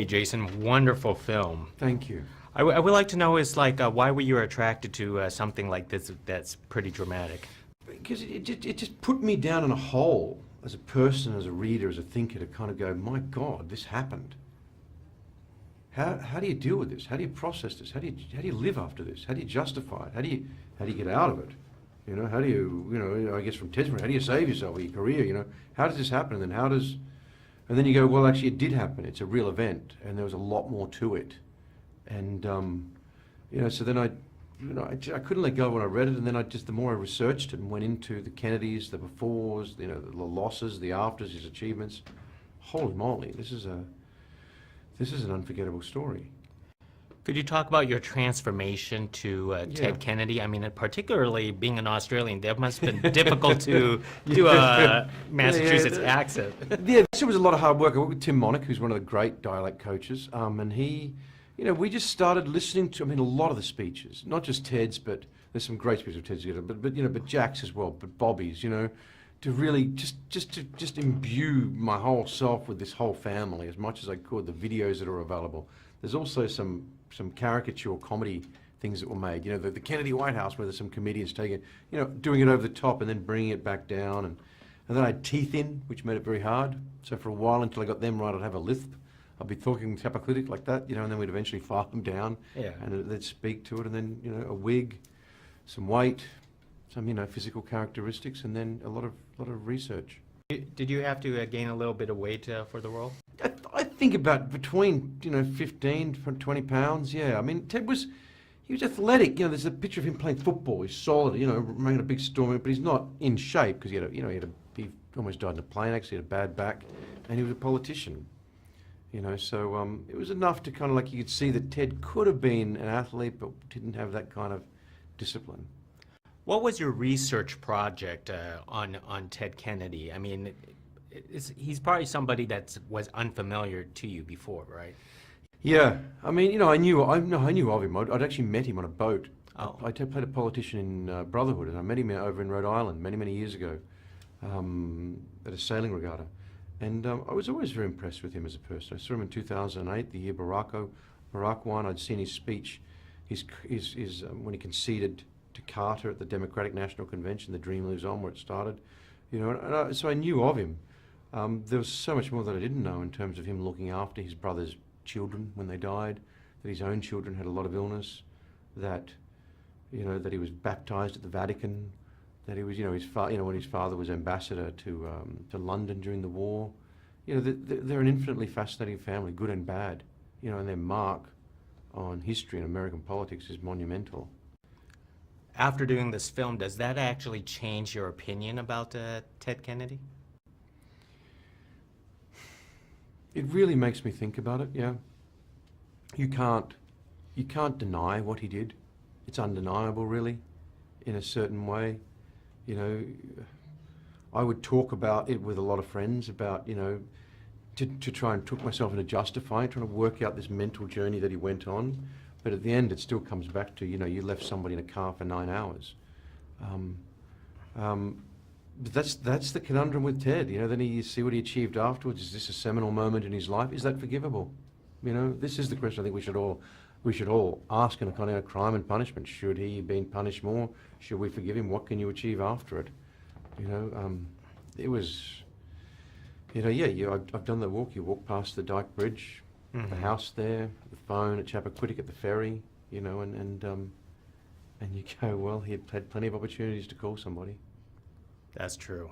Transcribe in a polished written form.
Hey, Jason, wonderful film. Thank you. I would like to know is why were you attracted to something like this that's pretty dramatic? Because it just put me down in a hole as a person, as a reader, as a thinker, to kind of go, my God, this happened. How do you deal with this? How do you process this? How do you live after this? How do you justify it? How do you get out of it? You know, how do you, I guess from Ted's point, how do you save yourself or your career? You know, how does this happen? And then you go, well, actually, it did happen. It's a real event, and there was a lot more to it. And so then I couldn't let go when I read it, and then the more I researched it and went into the Kennedys, the befores, the losses, the afters, his achievements. Holy moly, this is an unforgettable story. Could you talk about your transformation to Ted Kennedy? I mean, particularly being an Australian, that must have been difficult to do a Massachusetts accent. Yeah, it was a lot of hard work. I worked with Tim Monick, who's one of the great dialect coaches, and he, we just started listening to, a lot of the speeches, not just Ted's, but there's some great speeches of Ted's, but Jack's as well, but Bobby's, to really just imbue my whole self with this whole family as much as I could, the videos that are available. There's also some caricature comedy things that were made. The Kennedy White House, where there's some comedians taking it, doing it over the top and then bringing it back down. And then I had teeth in, which made it very hard. So for a while, until I got them right, I'd have a lisp. I'd be talking Chappaquiddick like that, and then we'd eventually file them down. Yeah. And they'd speak to it, and then, a wig, some weight, some, physical characteristics, and then a lot of research. Did you have to gain a little bit of weight for the role? I think about between 15 to 20 pounds. Yeah, Ted was athletic. There's a picture of him playing football. He's solid. Making a big storm, but he's not in shape because he almost died in a plane accident. He had a bad back, and he was a politician. So it was enough to kind of you could see that Ted could have been an athlete, but didn't have that kind of discipline. What was your research project on Ted Kennedy? He's probably somebody that was unfamiliar to you before, right? Yeah, I knew of him. I'd actually met him on a boat. Oh. I played a politician in Brotherhood, and I met him over in Rhode Island many years ago at a sailing regatta. And I was always very impressed with him as a person. I saw him in 2008, the year Barack won. I'd seen his speech, his when he conceded to Carter at the Democratic National Convention, the Dream Lives On, where it started. So I knew of him. There was so much more that I didn't know in terms of him looking after his brother's children when they died, that his own children had a lot of illness, that that he was baptized at the Vatican, that he was when his father was ambassador to London during the war. They're an infinitely fascinating family, good and bad. And their mark on history and American politics is monumental. After doing this film, does that actually change your opinion about Ted Kennedy? It really makes me think about it, yeah. You can't deny what he did. It's undeniable, really, in a certain way. I would talk about it with a lot of friends about, to try and talk myself into justifying, trying to work out this mental journey that he went on. But at the end, it still comes back to, you left somebody in a car for 9 hours. But that's the conundrum with Ted. Then you see what he achieved afterwards. Is this a seminal moment in his life? Is that forgivable? This is the question I think we should all ask in a kind of crime and punishment. Should he have been punished more? Should we forgive him? What can you achieve after it? It was, I've done the walk. You walk past the Dyke Bridge, the house there, the phone at Chappaquiddick at the ferry, and you go, well, he had plenty of opportunities to call somebody. That's true.